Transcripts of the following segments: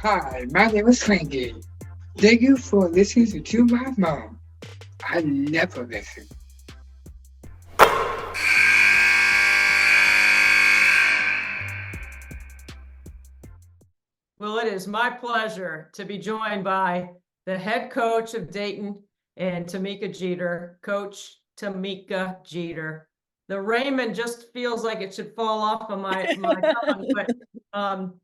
Hi, my name is Frankie. Thank you for listening to my mom. I never listen. Well, it is my pleasure to be joined by the head coach of Dayton and Tamika Jeter, Coach Tamika Jeter. The Raymond just feels like it should fall off of my tongue, but um,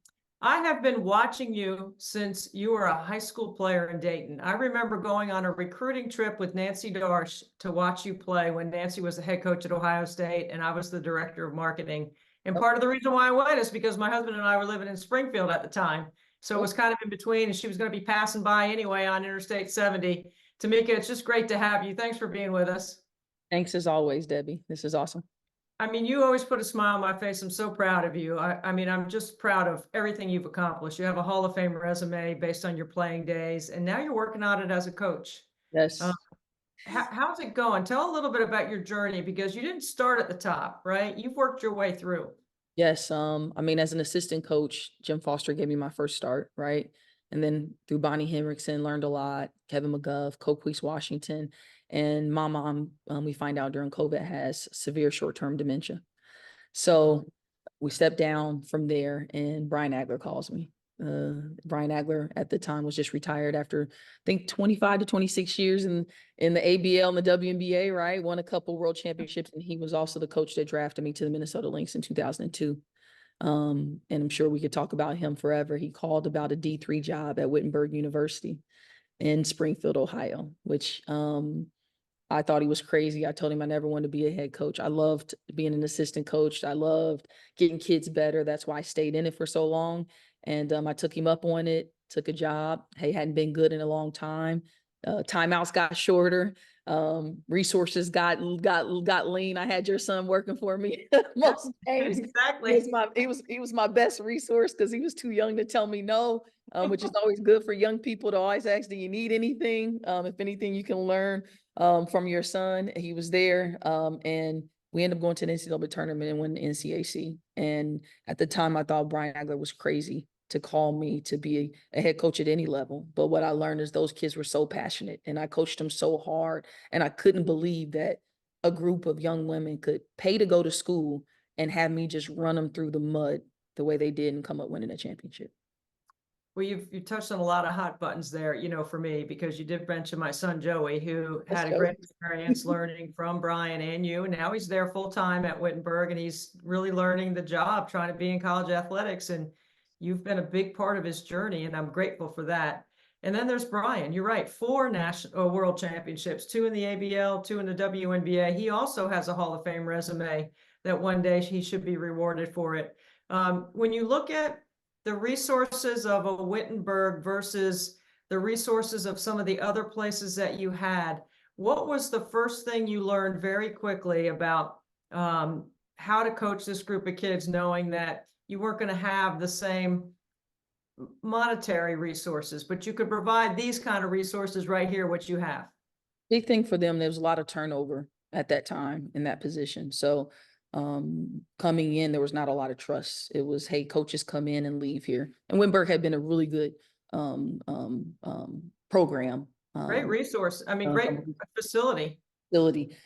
I have been watching you since you were a high school player in Dayton. I remember going on a recruiting trip with Nancy Darsh to watch you play when Nancy was the head coach at Ohio State and I was the director of marketing. And part of the reason why I went is because my husband and I were living in Springfield at the time. So it was kind of in between, and she was going to be passing by anyway on Interstate 70. Tamika, it's just great to have you. Thanks for being with us. Thanks as always, Debbie. This is awesome. I mean, you always put a smile on my face. I'm so proud of you. I mean, I'm just proud of everything you've accomplished. You have a Hall of Fame resume based on your playing days, and now you're working on it as a coach. Yes. How's it going? Tell a little bit about your journey because you didn't start at the top, right? You've worked your way through. Yes. I mean, as an assistant coach, Jim Foster gave me my first start, right? And then through Bonnie Henriksen, learned a lot, Kevin McGuff, Coquise Washington, and my mom, we find out during COVID, has severe short-term dementia. So we stepped down from there, and Brian Agler calls me. Brian Agler at the time was just retired after, I think, 25 to 26 years in the ABL and the WNBA, right? Won a couple world championships, and he was also the coach that drafted me to the Minnesota Lynx in 2002. And I'm sure we could talk about him forever. He called about a D3 job at Wittenberg University in Springfield, Ohio, which I thought he was crazy. I told him I never wanted to be a head coach. I loved being an assistant coach. I loved getting kids better. That's why I stayed in it for so long. And I took him up on it, took a job. He hadn't been good in a long time. Timeouts got shorter. Resources got lean. I had your son working for me most days. Exactly. He was my best resource because he was too young to tell me no, which is always good for young people to always ask, do you need anything? If anything you can learn from your son. He was there, and we ended up going to the NCAA tournament and winning the NCAC. And at the time, I thought Brian Agler was crazy to call me to be a head coach at any level. But what I learned is those kids were so passionate, and I coached them so hard, and I couldn't believe that a group of young women could pay to go to school and have me just run them through the mud the way they did and come up winning a championship. Well, you touched on a lot of hot buttons there, for me, because you did mention my son, Joey, who had a great experience learning from Brian and you. And now he's there full time at Wittenberg, and he's really learning the job, trying to be in college athletics. And you've been a big part of his journey, and I'm grateful for that. And then there's Brian. You're right. 4 national world championships, 2 in the ABL, 2 in the WNBA. He also has a Hall of Fame resume that one day he should be rewarded for it. When you look at the resources of a Wittenberg versus the resources of some of the other places that you had, what was the first thing you learned very quickly about how to coach this group of kids, knowing that you weren't going to have the same monetary resources, but you could provide these kind of resources right here, what you have? Big thing for them, there was a lot of turnover at that time in that position. So coming in, there was not a lot of trust. It was, hey, coaches come in and leave here. And Wittenberg had been a really good program. Great resource. I mean, great facility.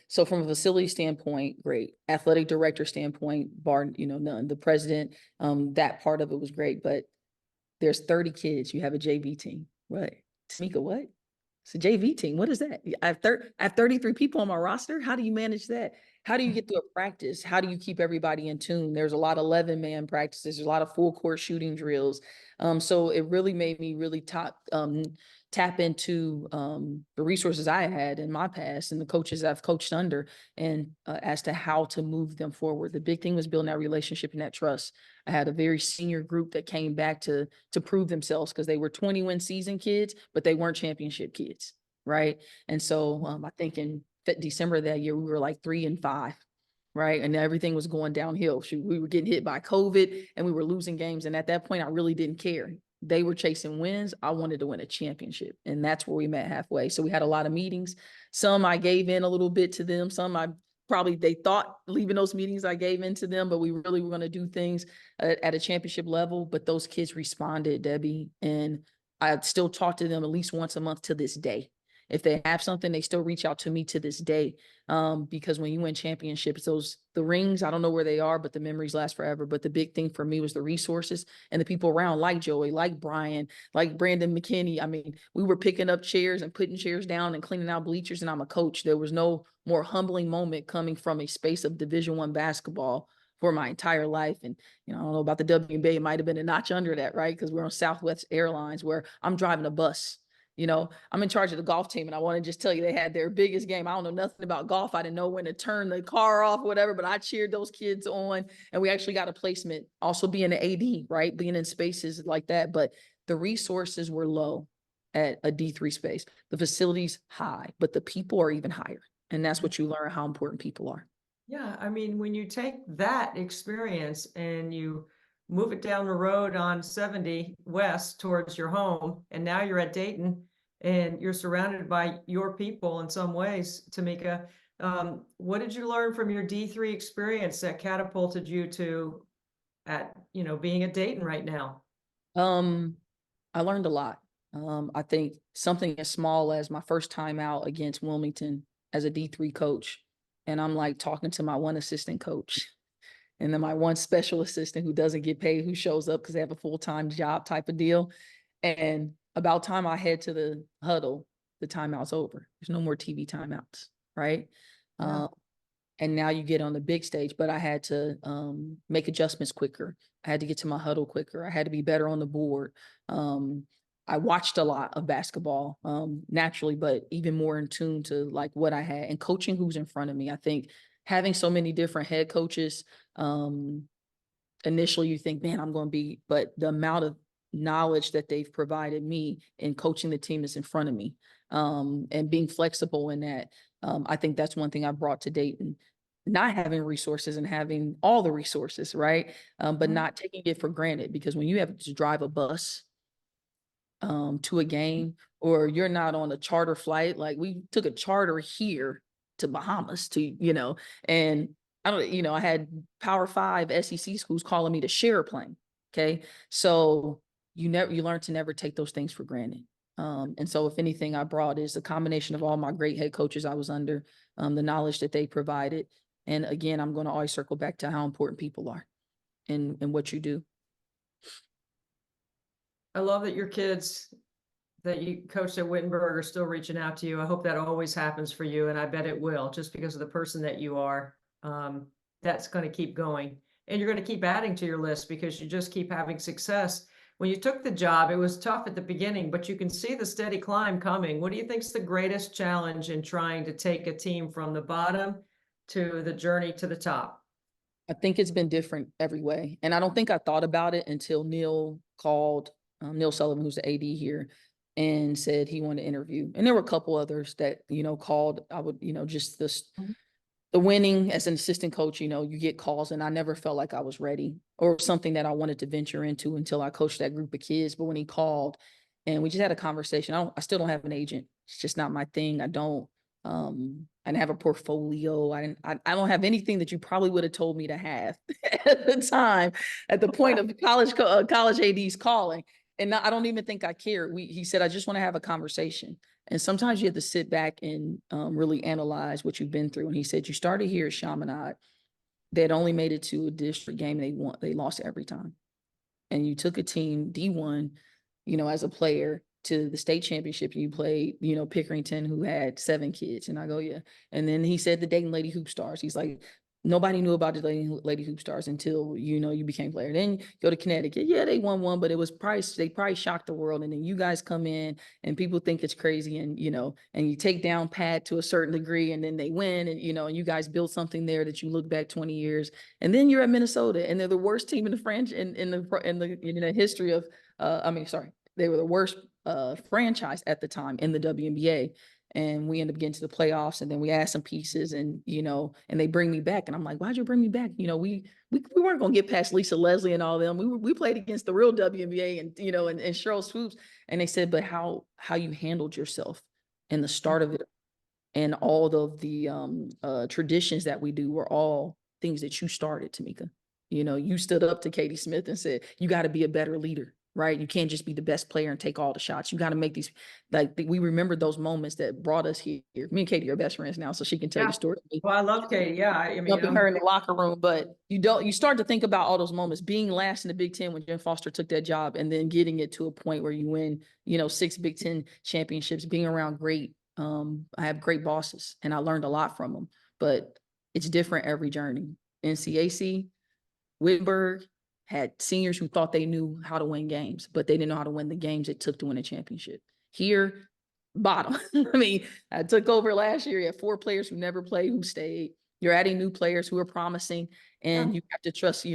So from a facility standpoint, great. Athletic director standpoint, bar, none. The president, that part of it was great. But there's 30 kids. You have a JV team. Right. Tamika, what? It's a JV team. What is that? I have 33 people on my roster. How do you manage that? How do you get through a practice? How do you keep everybody in tune? There's a lot of 11-man practices. There's a lot of full court shooting drills. So it really made me really tap into the resources I had in my past and the coaches I've coached under, and as to how to move them forward. The big thing was building that relationship and that trust. I had a very senior group that came back to prove themselves because they were 20-win season kids, but they weren't championship kids, right? And so I think in December of that year, we were like 3-5, right? And everything was going downhill. We were getting hit by COVID and we were losing games. And at that point, I really didn't care. They were chasing wins. I wanted to win a championship. And that's where we met halfway. So we had a lot of meetings. Some I gave in a little bit to them. Some I probably they thought leaving those meetings I gave into them, but we really were going to do things at a championship level. But those kids responded, Debbie, and I still talk to them at least once a month to this day. If they have something, they still reach out to me to this day. Because when you win championships, the rings, I don't know where they are, but the memories last forever. But the big thing for me was the resources and the people around, like Joey, like Brian, like Brandon McKinney. I mean, we were picking up chairs and putting chairs down and cleaning out bleachers, and I'm a coach. There was no more humbling moment coming from a space of Division I basketball for my entire life. And, I don't know about the WBA, it might have been a notch under that, right? Because we're on Southwest Airlines where I'm driving a bus. I'm in charge of the golf team, and I want to just tell you, they had their biggest game. I don't know nothing about golf. I didn't know when to turn the car off or whatever, but I cheered those kids on, and we actually got a placement. Also being an AD, right? Being in spaces like that. But the resources were low at a D3 space. The facilities high, but the people are even higher. And that's what you learn, how important people are. Yeah. I mean, when you take that experience and you move it down the road on 70 West towards your home, and now you're at Dayton and you're surrounded by your people in some ways, Tamika, what did you learn from your D3 experience that catapulted you to being at Dayton right now? I learned a lot. I think something as small as my first time out against Wilmington as a D3 coach, and I'm like talking to my one assistant coach and then my one special assistant who doesn't get paid, who shows up because they have a full-time job type of deal. And about time I head to the huddle, the timeout's over. There's no more TV timeouts, right? Yeah. And now you get on the big stage, but I had to make adjustments quicker. I had to get to my huddle quicker. I had to be better on the board. I watched a lot of basketball naturally, but even more in tune to like what I had and coaching who's in front of me. I think having so many different head coaches, initially you think, man, I'm going to be, but the amount of knowledge that they've provided me in coaching the team that's in front of me, and being flexible in that. I think that's one thing I brought to Dayton, not having resources and having all the resources, right? But not taking it for granted, because when you have to drive a bus to a game, or you're not on a charter flight, like we took a charter here to Bahamas and I don't, I had Power 5 SEC schools calling me to share a plane. Okay. So you learn to never take those things for granted. And so if anything I brought is a combination of all my great head coaches I was under, the knowledge that they provided. And again, I'm going to always circle back to how important people are and what you do. I love that your kids that you coached at Wittenberg are still reaching out to you. I hope that always happens for you, and I bet it will, just because of the person that you are. That's going to keep going, and you're going to keep adding to your list because you just keep having success. When you took the job, it was tough at the beginning, but you can see the steady climb coming. What do you think is the greatest challenge in trying to take a team from the bottom to the journey to the top? I think it's been different every way. And I don't think I thought about it until Neil called, Neil Sullivan, who's the AD here, and said he wanted to interview. And there were a couple others that, called. I would, just this, the winning as an assistant coach, you get calls, and I never felt like I was ready or something that I wanted to venture into until I coached that group of kids. But when he called and we just had a conversation, I still don't have an agent. It's just not my thing. I don't have a portfolio. I don't have anything that you probably would have told me to have at the time, at the point of college ADs calling. And I don't even think I care. He said, I just want to have a conversation. And sometimes you have to sit back and really analyze what you've been through. And he said, you started here at Chaminade. They had only made it to a district game. They lost every time. And you took a team D1, as a player, to the state championship. You played, Pickerington, who had 7 kids. And I go, yeah. And then he said the Dayton Lady Hoop Stars. He's like, nobody knew about the Lady Hoop Stars until, you became player. Then you go to Connecticut. Yeah, they won one, but it was they probably shocked the world. And then you guys come in and people think it's crazy. And, and you take down Pat to a certain degree, and then they win, and, and you guys build something there that you look back 20 years. And then you're at Minnesota, and they're the worst team in the franchise in the history of, they were the worst franchise at the time in the WNBA. And we end up getting to the playoffs, and then we add some pieces, and, and they bring me back. And I'm like, why'd you bring me back? We weren't going to get past Lisa Leslie and all them. We played against the real WNBA and, and Cheryl Swoops. And they said, but how you handled yourself in the start of it. And all of the traditions that we do were all things that you started, Tamika. You know, you stood up to Katie Smith and said, you got to be a better leader, right? You can't just be the best player and take all the shots. You got to make these, like, we remember those moments that brought us here. Me and Katie are best friends now, so she can tell Yeah. you story. Well, I love Katie. Yeah. I mean, Jumping her in the locker room, but you start to think about all those moments, being last in the Big Ten when Jim Foster took that job, and then getting it to a point where you win, 6 Big Ten championships, being around great. I have great bosses and I learned a lot from them, but it's different every journey. NCAC, Wittenberg had seniors who thought they knew how to win games, but they didn't know how to win the games it took to win a championship. Here, bottom. I mean, I took over last year. You had 4 players who never played, who stayed. You're adding new players who are promising, and you have to trust,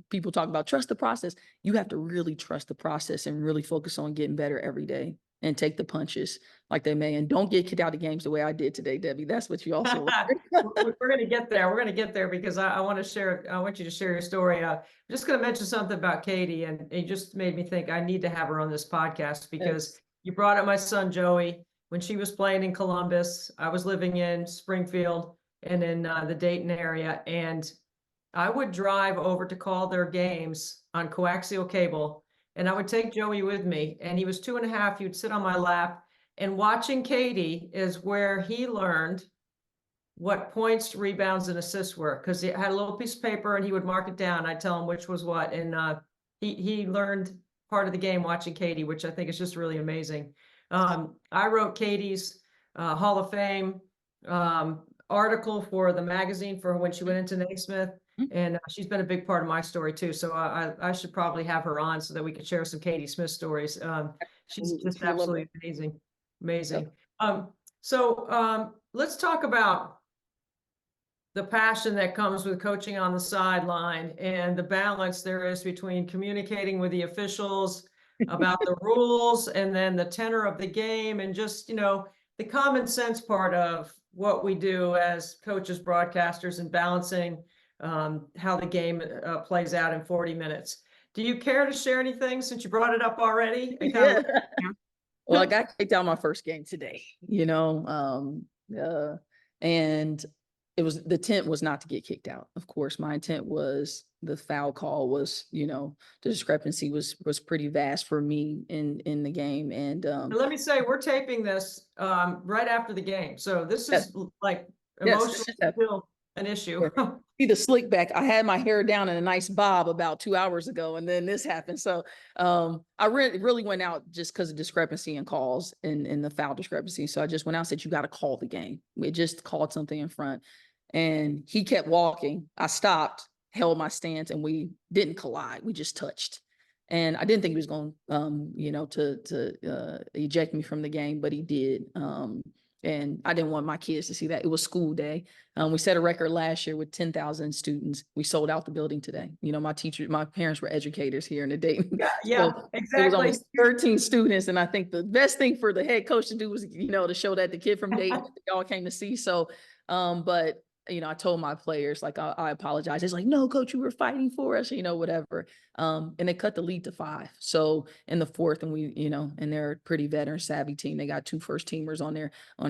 people talk about trust the process. You have to really trust the process and really focus on getting better every day and take the punches like they may. And don't get kicked out of games the way I did today, Debbie. That's what you also we're going to get there. We're going to get there because I want you to share your story. I'm just going to mention something about Katie, and it just made me think I need to have her on this podcast because you brought up my son, Joey, when she was playing in Columbus. I was living in Springfield and in the Dayton area. And I would drive over to call their games on coaxial cable. And I would take Joey with me, and he was 2.5. He would sit on my lap, and watching Katie is where he learned what points, rebounds, and assists were, because he had a little piece of paper and he would mark it down. I'd tell him which was what. And he learned part of the game watching Katie, which I think is just really amazing. I wrote Katie's Hall of Fame article for the magazine for when she went into Naismith. And she's been a big part of my story too. So I should probably have her on so that we could share some Katie Smith stories. She's just absolutely amazing. Amazing. So let's talk about the passion that comes with coaching on the sideline and the balance there is between communicating with the officials about the rules and then the tenor of the game and just, the common sense part of what we do as coaches, broadcasters, and balancing how the game plays out in 40 minutes. Do you care to share anything since you brought it up already? Well, I got kicked out my first game today, and the intent was not to get kicked out. Of course, my intent was the foul call was, the discrepancy was pretty vast for me in the game. And let me say, we're taping this right after the game. So this is like emotionally still an issue. See the slick back. I had my hair down in a nice bob about 2 hours ago, and then this happened. So I really went out just because of discrepancy in calls and the foul discrepancy. So I just went out and said, you got to call the game. We just called something in front. And he kept walking. I stopped, held my stance, and we didn't collide. We just touched. And I didn't think he was going, to eject me from the game, but he did. And I didn't want my kids to see that. It was school day. We set a record last year with 10,000 students. We sold out the building today. My parents were educators here in the Dayton. Yeah, so exactly. It was almost 13 students. And I think the best thing for the head coach to do was, to show that the kid from Dayton y'all came to see. So, but I told my players, like, I apologize. It's like, no, coach, you were fighting for us, whatever. And they cut the lead to 5. So in the 4th, and we, and they're a pretty veteran savvy team. They got 2 first teamers on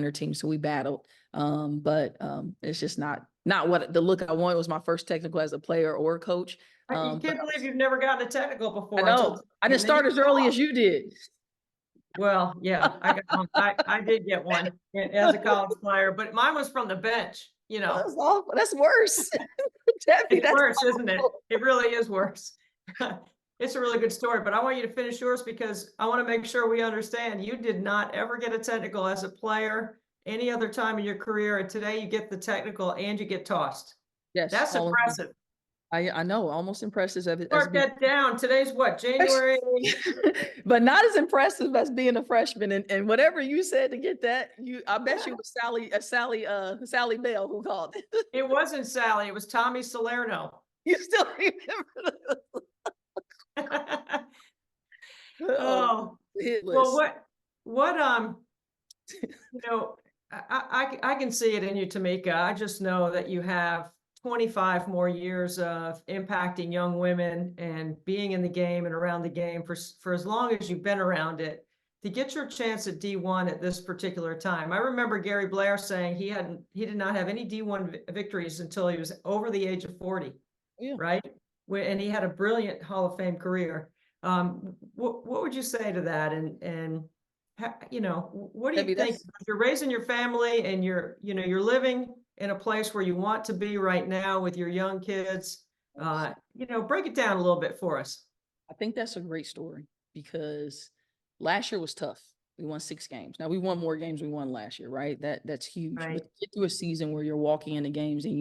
their team. So we battled. But it's just not what the look I wanted. Was my first technical as a player or coach. You can't believe you've never gotten a technical before. I know. I didn't start as early as you did. Well, yeah, I got one. I did get one as a college player, but mine was from the bench. That's awful. That's worse. Debbie, it's worse, isn't it? It really is worse. It's a really good story, but I want you to finish yours because I want to make sure we understand you did not ever get a technical as a player any other time in your career, and today you get the technical and you get tossed. Yes, that's impressive. I know, almost impressive. Mark that down. Today's what, January? But not as impressive as being a freshman. And whatever you said to get that, I bet you it was Sally Bell who called it. It wasn't Sally. It was Tommy Salerno. You still remember Oh, well, I can see it in you, Tamika. I just know that you have 25 more years of impacting young women and being in the game and around the game for as long as you've been around it. to get your chance at D1 at this particular time. I remember Gary Blair saying he did not have any D1 victories until he was over the age of 40, Yeah. right? And he had a brilliant Hall of Fame career. What would you say to that? And you know, what do you Debbie, think? If you're raising your family and you're living in a place where you want to be right now with your young kids, you know, break it down a little bit for us. I think that's a great story because last year was tough. We won 6 games. Now we won more games we won last year, right? That's huge. Right. But to get through a season where you're walking into games and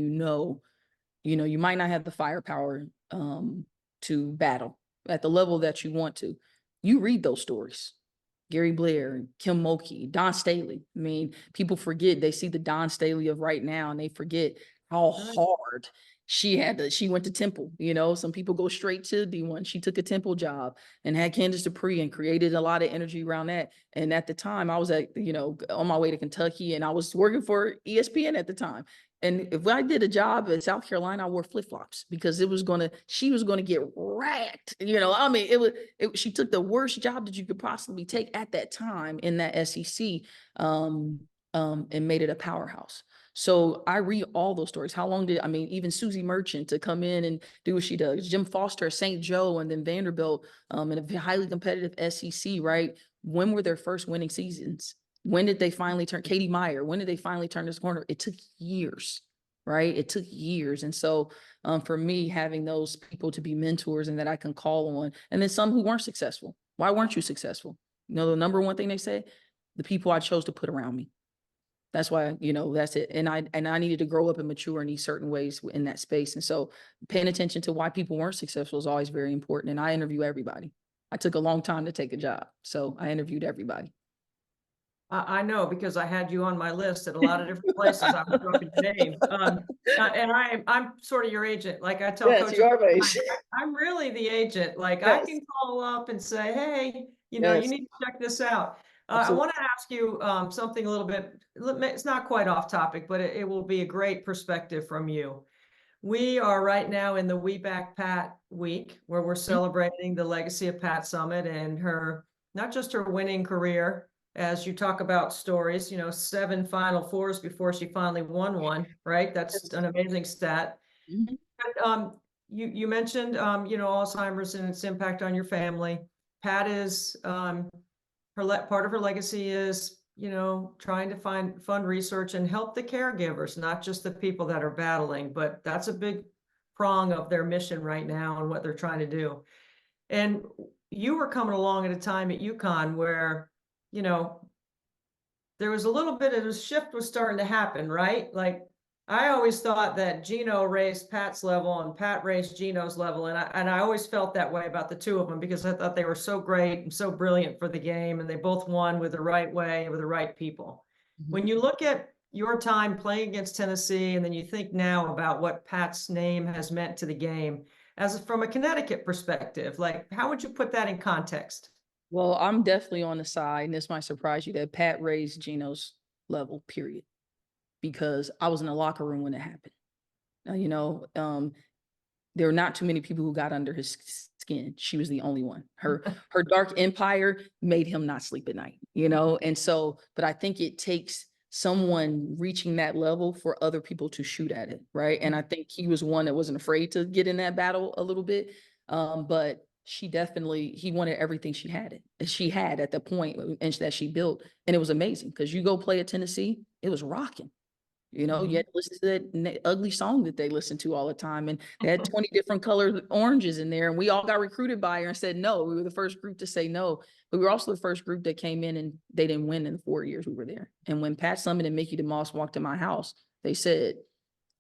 you might not have the firepower to battle at the level that you want to. You read those stories. Gary Blair, Kim Mulkey, Don Staley. I mean, people forget, they see the Don Staley of right now and they forget how hard she went to Temple. You know, some people go straight to D1. She took a Temple job and had Candace Dupree and created a lot of energy around that. And at the time I was on my way to Kentucky and I was working for ESPN at the time. And if I did a job in South Carolina, I wore flip-flops because she was gonna get racked. You know, I mean, she took the worst job that you could possibly take at that time in that SEC, and made it a powerhouse. So I read all those stories. Even Susie Merchant to come in and do what she does, Jim Foster, St. Joe, and then Vanderbilt, in a highly competitive SEC, right? When were their first winning seasons? When did they finally turn Katie Meyer? When did they finally turn this corner? It took years, right? It took years. And so for me, having those people to be mentors and that I can call on, and then some who weren't successful. Why weren't you successful? You know, the number one thing they say, the people I chose to put around me. That's why, that's it. And I needed to grow up and mature in these certain ways in that space. And so paying attention to why people weren't successful is always very important. And I interview everybody. I took a long time to take a job. So I interviewed everybody. I know because I had you on my list at a lot of different places. I was dropping your name. And I'm sort of your agent. Like I tell coaches, I'm really the agent. Like I can call up and say, hey, you need to check this out. I want to ask you something a little bit, it's not quite off topic, but it will be a great perspective from you. We are right now in the We Back Pat week where we're celebrating the legacy of Pat Summitt and not just her winning career, as you talk about stories, 7 Final Fours before she finally won one, right? That's an amazing stat. Mm-hmm. But, you mentioned, Alzheimer's and its impact on your family. Pat is, part of her legacy is, trying to fund research and help the caregivers, not just the people that are battling, but that's a big prong of their mission right now and what they're trying to do. And you were coming along at a time at UConn where, there was a little bit of a shift was starting to happen, right? Like I always thought that Gino raised Pat's level and Pat raised Gino's level. And I always felt that way about the two of them because I thought they were so great and so brilliant for the game. And they both won with the right way, with the right people. Mm-hmm. When you look at your time playing against Tennessee, and then you think now about what Pat's name has meant to the game, from a Connecticut perspective, like how would you put that in context? Well, I'm definitely on the side, and this might surprise you, that Pat raised Gino's level, period. Because I was in the locker room when it happened. There are not too many people who got under his skin. She was the only one. Her dark empire made him not sleep at night, And so, but I think it takes someone reaching that level for other people to shoot at it, right? And I think he was one that wasn't afraid to get in that battle a little bit. But he wanted everything she had at the point and that she built. And it was amazing because you go play at Tennessee, it was rocking. You had to listen to that ugly song that they listen to all the time. And they had 20 different colored oranges in there. And we all got recruited by her and said no. We were the first group to say no. But we were also the first group that came in and they didn't win in the 4 years we were there. And when Pat Summitt and Mickey DeMoss walked in my house, they said,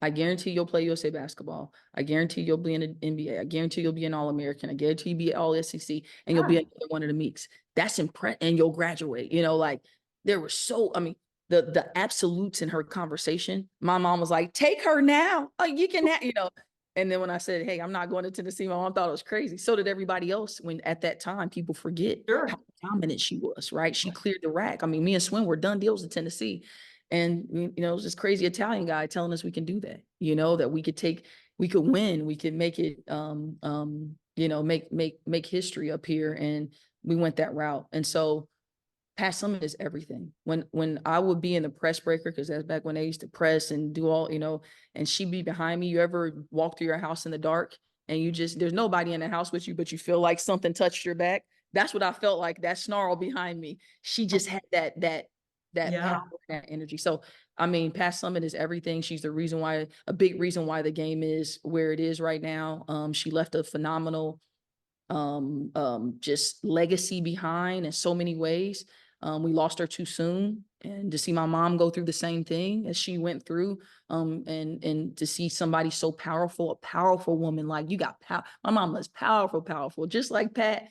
I guarantee you'll play USA basketball. I guarantee you'll be in the NBA. I guarantee you'll be an All-American. I guarantee you'll be all SEC and you'll be another one of the Meeks. That's and you'll graduate. There were the absolutes in her conversation. My mom was like, take her now. Oh, you can And then when I said, hey, I'm not going to Tennessee, my mom thought it was crazy. So did everybody else when at that time people forget how dominant she was, right? She cleared the rack. Me and Swin were done deals in Tennessee. And, it was this crazy Italian guy telling us we can do that, that we could win, we could make it, make history up here. And we went that route. And so Pat Summitt is everything. When I would be in the press breaker, because that's back when they used to press and do all, and she'd be behind me. You ever walk through your house in the dark and there's nobody in the house with you, but you feel like something touched your back? That's what I felt like, that snarl behind me. She just had that power, that energy. So, I mean, Pat Summitt is everything. She's a big reason why the game is where it is right now. She left a phenomenal just legacy behind in so many ways. We lost her too soon, and to see my mom go through the same thing as she went through, and to see somebody so powerful, a powerful woman, like you got power. My mom was powerful, just like Pat,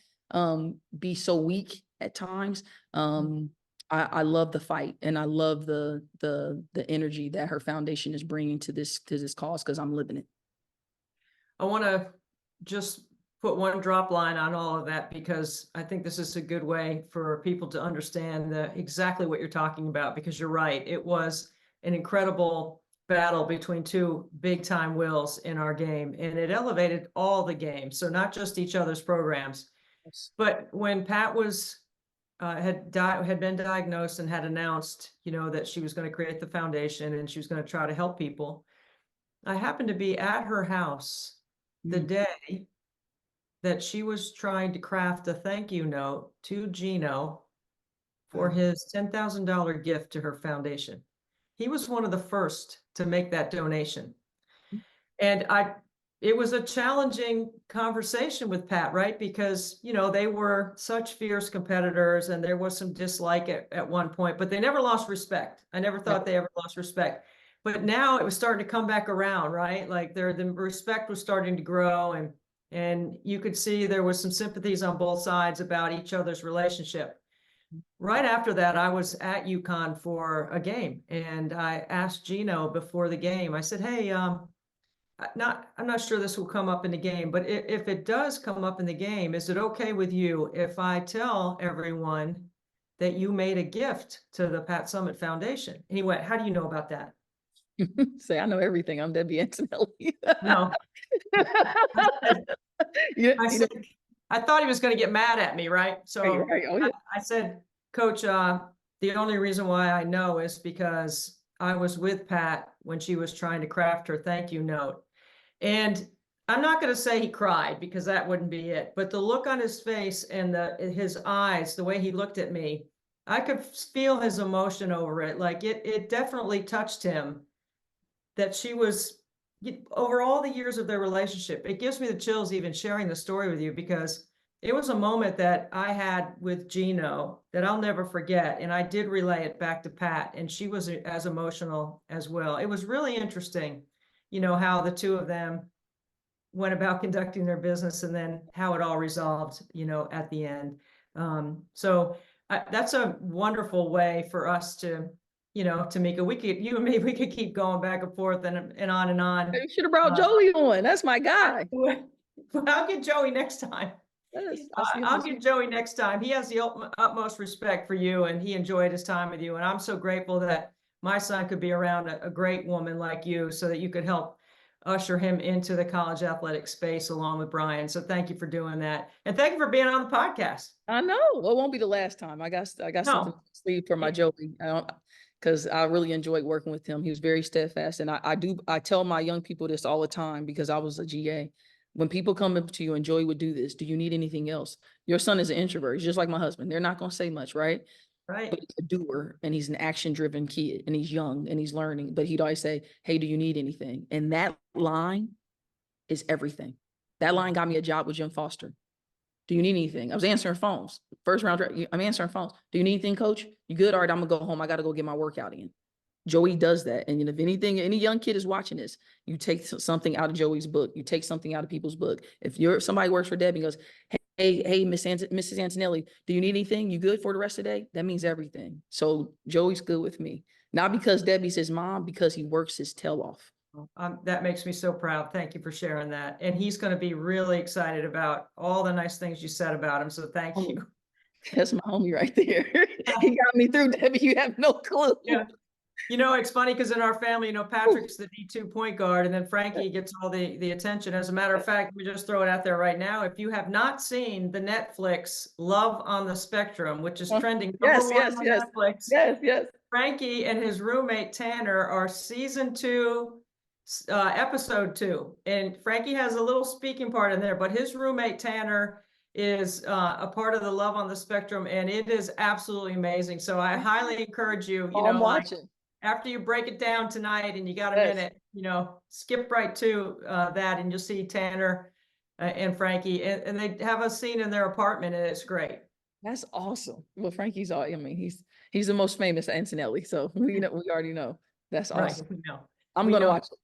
be so weak at times. I love the fight, and I love the energy that her foundation is bringing to this cause, because I'm living it. I want to just put one drop line on all of that, because I think this is a good way for people to understand exactly what you're talking about, because you're right. It was an incredible battle between two big time wills in our game, and it elevated all the games. So not just each other's programs, but when Pat was had been diagnosed and had announced, that she was going to create the foundation and she was going to try to help people, I happened to be at her house the day that she was trying to craft a thank you note to Gino for his $10,000 gift to her foundation. He was one of the first to make that donation. And it was a challenging conversation with Pat, right? Because, they were such fierce competitors, and there was some dislike at one point, but they never lost respect. I never thought they ever lost respect. But now it was starting to come back around, right? Like the respect was starting to grow, and you could see there was some sympathies on both sides about each other's relationship. Right after that, I was at UConn for a game, and I asked Gino before the game, I said, hey, I'm not sure this will come up in the game, but if it does come up in the game, is it okay with you if I tell everyone that you made a gift to the Pat Summitt Foundation? And he went, how do you know about that? Say, I know everything. I'm Debbie Antonelli. No. I thought he was going to get mad at me, right? So right. Oh, yeah. I said, Coach, the only reason why I know is because I was with Pat when she was trying to craft her thank you note. And I'm not going to say he cried, because that wouldn't be it. But the look on his face and his eyes, the way he looked at me, I could feel his emotion over it. Like it definitely touched him that she was, over all the years of their relationship. It gives me the chills even sharing the story with you, because it was a moment that I had with Gino that I'll never forget. And I did relay it back to Pat, and she was as emotional as well. It was really interesting, how the two of them went about conducting their business, and then how it all resolved, at the end. So that's a wonderful way for us to, Tamika, you and me, we could keep going back and forth and on and on. You should have brought Joey on. That's my guy. I'll get Joey next time. Yes, I'll get Joey next time. He has the utmost respect for you, and he enjoyed his time with you. And I'm so grateful that my son could be around a great woman like you, so that you could help usher him into the college athletic space along with Brian. So thank you for doing that. And thank you for being on the podcast. I know. Well, it won't be the last time. I got something to sleep for my Joey. Because I really enjoyed working with him. He was very steadfast. And I tell my young people this all the time, because I was a GA. When people come up to you, and Joey would do this, do you need anything else? Your son is an introvert. He's just like my husband. They're not going to say much, right? Right. But he's a doer, and he's an action-driven kid, and he's young, and he's learning. But he'd always say, hey, do you need anything? And that line is everything. That line got me a job with Jim Foster. Do you need anything? I was answering phones. First round, I'm answering phones. Do you need anything, coach? You good? All right, I'm going to go home. I got to go get my workout in. Joey does that. And if anything, any young kid is watching this, you take something out of Joey's book. You take something out of people's book. If somebody works for Debbie and goes, hey, Mrs. Antonelli, do you need anything? You good for the rest of the day? That means everything. So Joey's good with me. Not because Debbie's his mom, because he works his tail off. That makes me so proud. Thank you for sharing that. And he's going to be really excited about all the nice things you said about him. So thank you. That's my homie right there. He got me through, Debbie. You have no clue. Yeah. You know, it's funny because in our family, you know, Patrick's the D2 point guard, and then Frankie gets all the attention. As a matter of fact, we just throw it out there right now. If you have not seen the Netflix Love on the Spectrum, which is trending Yes, #1 yes, on yes. Netflix, Yes, yes. Frankie and his roommate Tanner are season 2, episode 2, and Frankie has a little speaking part in there, but his roommate Tanner is a part of the Love on the Spectrum, and it is absolutely amazing. So I highly encourage you, you Oh, know, I'm like watching. after you break it down tonight and you got a Yes. minute, you know, skip right to that, and you'll see Tanner and Frankie, and they have a scene in their apartment, and it's great. That's awesome. Well, Frankie's all, I mean, he's the most famous Antonelli, so we already know. That's Right. awesome. We know. I'm We gonna know. watch it.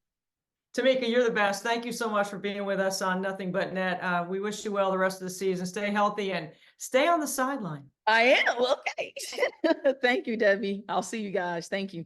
Tamika, you're the best. Thank you so much for being with us on Nothing But Net. We wish you well the rest of the season. Stay healthy and stay on the sideline. I am. Okay. Thank you, Debbie. I'll see you guys. Thank you.